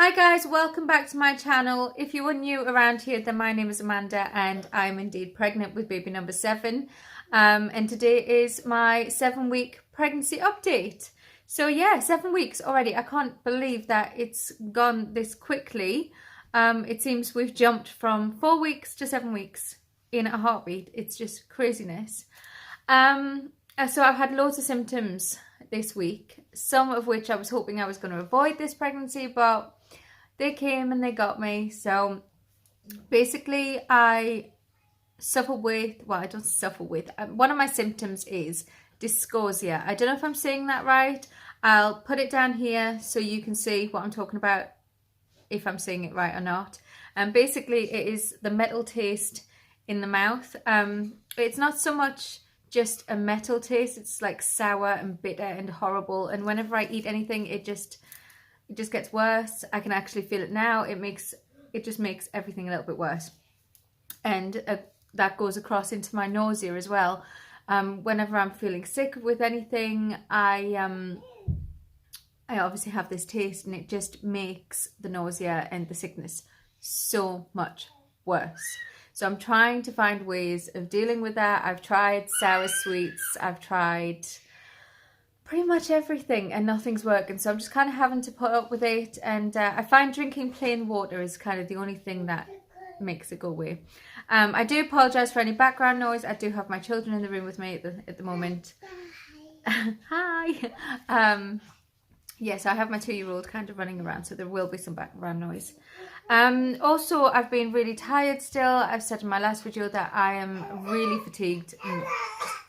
Hi guys, welcome back to my channel. If you are new around here, then my name is Amanda and I'm indeed pregnant with baby number 7. And today is my 7-week pregnancy update. So yeah, 7 weeks already. I can't believe that it's gone this quickly. It seems we've jumped from 4 weeks to 7 weeks in a heartbeat. It's just craziness. So I've had loads of symptoms this week, some of which I was hoping I was going to avoid this pregnancy, but they came and they got me. So basically I suffer with, well, I don't suffer with, one of my symptoms is dysgeusia. I don't know if I'm saying that right. I'll put it down here so you can see what I'm talking about, if I'm saying it right or not. And basically it is the metal taste in the mouth. It's not so much just a metal taste, it's like sour and bitter and horrible, and whenever I eat anything it just gets worse. I can actually feel it now. It just makes everything a little bit worse, and that goes across into my nausea as well. Whenever I'm feeling sick with anything, I obviously have this taste, and it just makes the nausea and the sickness so much worse. So I'm trying to find ways of dealing with that. I've tried sour sweets, I've tried pretty much everything, and nothing's working. So I'm just kind of having to put up with it. And I find drinking plain water is kind of the only thing that makes it go away. I do apologise for any background noise. I do have my children in the room with me at the moment. Hi. Yes, I have my 2-year-old kind of running around, so there will be some background noise. Also, I've been really tired still. I've said in my last video that I am really fatigued and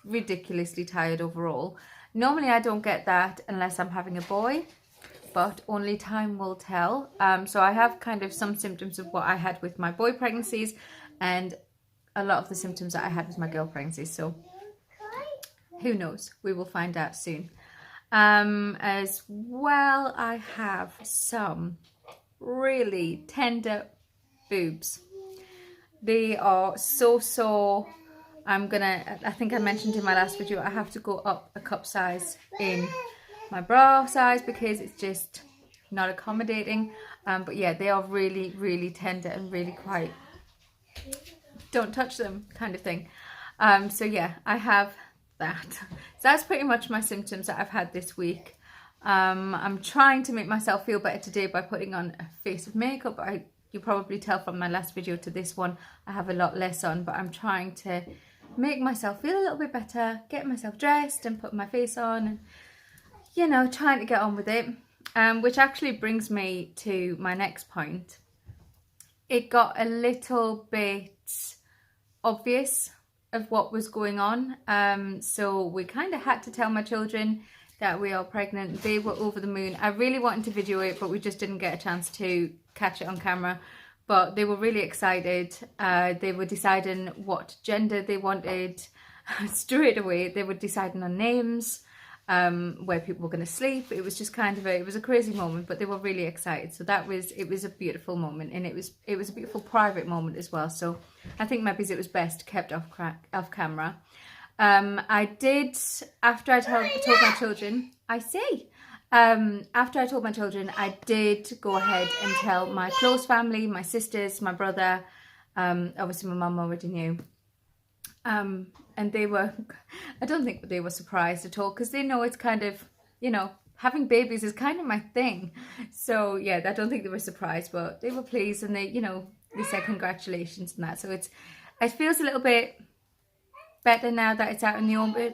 ridiculously tired overall. Normally I don't get that unless I'm having a boy, but only time will tell. So I have kind of some symptoms of what I had with my boy pregnancies and a lot of the symptoms that I had with my girl pregnancies. So who knows? We will find out soon. As well, I have some really tender boobs. They are so sore. I think I mentioned in my last video, I have to go up a cup size in my bra size because it's just not accommodating. But yeah, they are really, really tender and really quite, don't touch them kind of thing. So yeah, I have that. So that's pretty much my symptoms that I've had this week. I'm trying to make myself feel better today by putting on a face of makeup. You probably tell from my last video to this one, I have a lot less on, but I'm trying to make myself feel a little bit better, get myself dressed and put my face on, and you know, trying to get on with it. Which actually brings me to my next point. It got a little bit obvious of what was going on. So we kind of had to tell my children that we are pregnant. They were over the moon. I really wanted to video it, but we just didn't get a chance to catch it on camera. But they were really excited. They were deciding what gender they wanted straight away. They were deciding on names, where people were going to sleep. It was just kind of it was a crazy moment, but they were really excited. So it was a beautiful moment, and it was a beautiful private moment as well. So I think maybe it was best kept off camera. I did, after I told my children, after I told my children, I did go ahead and tell my close family, my sisters, my brother. Obviously my mum already knew. And they were, I don't think they were surprised at all, because they know it's kind of, you know, having babies is kind of my thing. So yeah, I don't think they were surprised, but they were pleased, and they, you know, they said congratulations and that. So it feels a little bit better now that it's out in the open.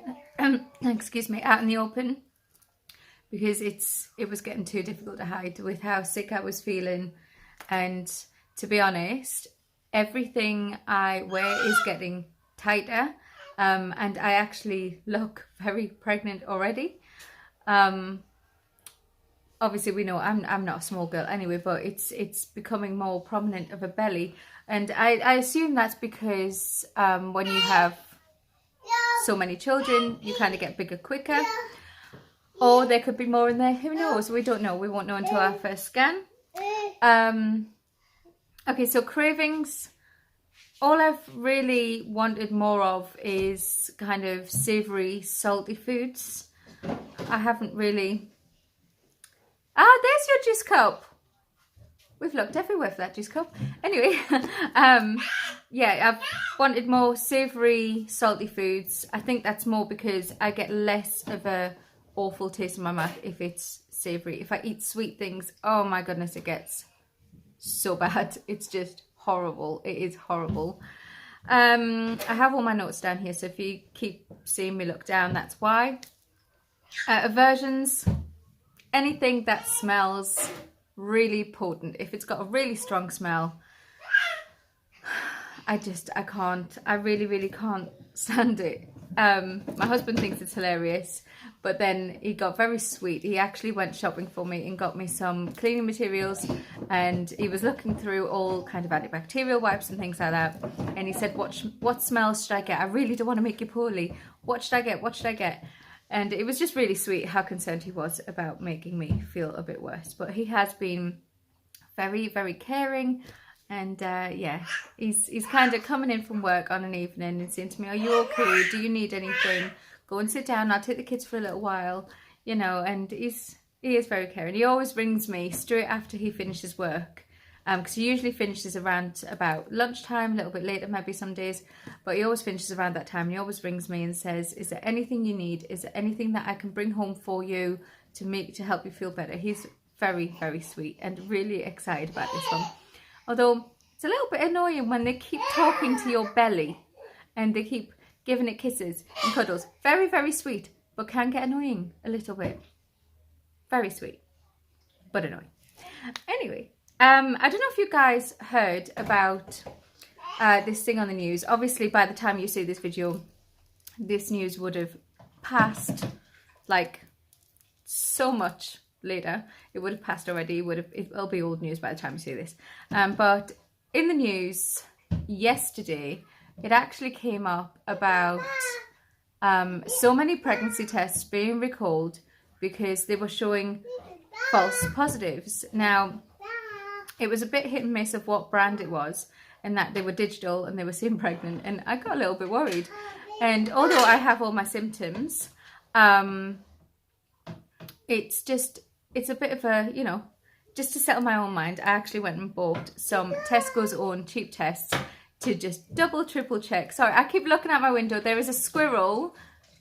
Excuse me, out in the open, because it was getting too difficult to hide with how sick I was feeling. And to be honest, everything I wear is getting tighter, and I actually look very pregnant already. Obviously we know I'm not a small girl anyway, but it's becoming more prominent of a belly, and I assume that's because when you have so many children, you kind of get bigger quicker, or there could be more in there. Who knows? We don't know. We won't know until our first scan. Okay, so cravings. All I've really wanted more of is kind of savoury, salty foods. I haven't really... Ah, there's your juice cup. We've looked everywhere for that juice cup. Anyway, yeah, I've wanted more savoury, salty foods. I think that's more because I get less of a awful taste in my mouth if it's savoury. If I eat sweet things, oh my goodness, it gets so bad. It's just horrible. It is horrible. I have all my notes down here, so if you keep seeing me look down, that's why. Aversions, anything that smells really potent. If it's got a really strong smell, I can't. I really can't stand it. My husband thinks it's hilarious, but then he got very sweet. He actually went shopping for me and got me some cleaning materials, and he was looking through all kind of antibacterial wipes and things like that, and he said, what smells should I get? I really don't want to make you poorly. What should I get? What should I get? And it was just really sweet how concerned he was about making me feel a bit worse. But he has been very caring. And yeah, he's kind of coming in from work on an evening and saying to me, are you okay? Do you need anything? Go and sit down. I'll take the kids for a little while, you know. And he is very caring. He always rings me straight after he finishes work. Because he usually finishes around about lunchtime, a little bit later, maybe some days, but he always finishes around that time. He always rings me and says, is there anything you need? Is there anything that I can bring home for you to help you feel better? He's very sweet and really excited about this one. Although it's a little bit annoying when they keep talking to your belly and they keep giving it kisses and cuddles. Very sweet, but can get annoying a little bit. Very sweet, but annoying. Anyway. I don't know if you guys heard about this thing on the news. Obviously, by the time you see this video, this news would have passed, like, so much later. It would have passed already. It'll be old news by the time you see this. But in the news yesterday, it actually came up about so many pregnancy tests being recalled because they were showing false positives. Now, it was a bit hit and miss of what brand it was, and that they were digital and they were seen pregnant, and I got a little bit worried. And although I have all my symptoms, it's a bit of a, you know, just to settle my own mind, I actually went and bought some Tesco's own cheap tests to just triple check. Sorry, I keep looking out my window. There is a squirrel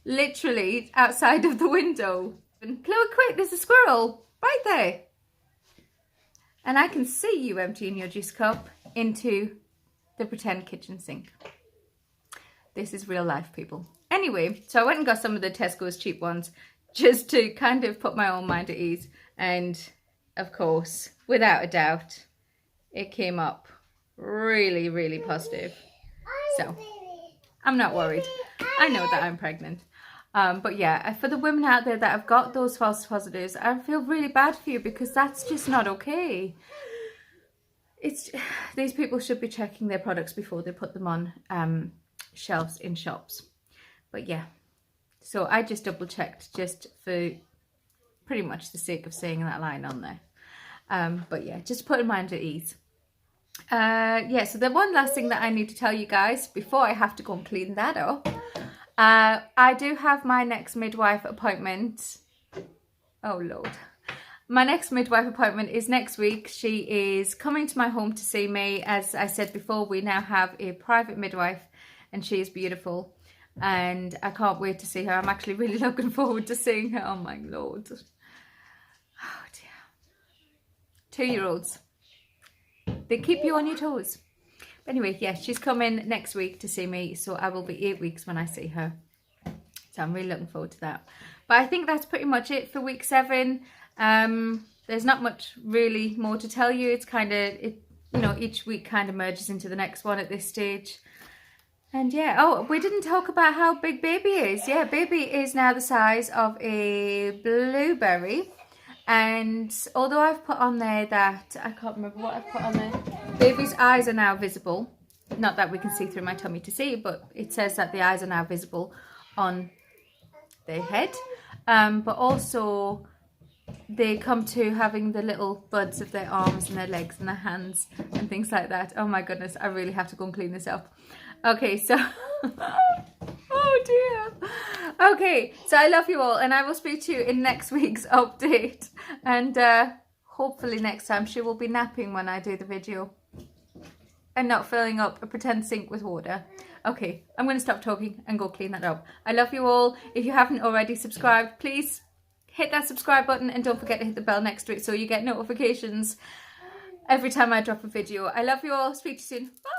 literally outside of the window. And Chloe, quick, there's a squirrel right there. And I can see you emptying your juice cup into the pretend kitchen sink. This is real life, people. Anyway, so I went and got some of the Tesco's cheap ones just to kind of put my own mind at ease. And of course, without a doubt, it came up really positive. So I'm not worried. I know that I'm pregnant. But yeah, for the women out there that have got those false positives, I feel really bad for you because that's just not okay. These people should be checking their products before they put them on shelves in shops. But yeah, so I just double checked just for pretty much the sake of saying that line on there. But yeah, just put in mind at ease. Yeah, so the one last thing that I need to tell you guys before I have to go and clean that up. I do have my next midwife appointment. Oh Lord. My next midwife appointment is next week. She is coming to my home to see me. As I said before, we now have a private midwife and she is beautiful. And I can't wait to see her. I'm actually really looking forward to seeing her. Oh my Lord. Oh dear. 2-year-olds. They keep you on your toes. Anyway, yeah, she's coming next week to see me, so I will be 8 weeks when I see her. So I'm really looking forward to that. But I think that's pretty much it for week 7. There's not much really more to tell you. It's kind of, you know, each week kind of merges into the next one at this stage. And yeah, oh, we didn't talk about how big baby is. Yeah, baby is now the size of a blueberry. And although I've put on there that, I can't remember what I've put on there. Baby's eyes are now visible. Not that we can see through my tummy to see, but it says that the eyes are now visible on their head. But also they come to having the little buds of their arms and their legs and their hands and things like that. Oh my goodness, I really have to go and clean this up. Okay, so... Oh dear. Okay, so I love you all and I will speak to you in next week's update. And hopefully next time she will be napping when I do the video and not filling up a pretend sink with water. Okay, I'm going to stop talking and go clean that up. I love you all. If you haven't already subscribed, please hit that subscribe button and don't forget to hit the bell next to it so you get notifications every time I drop a video. I love you all. Speak to you soon. Bye.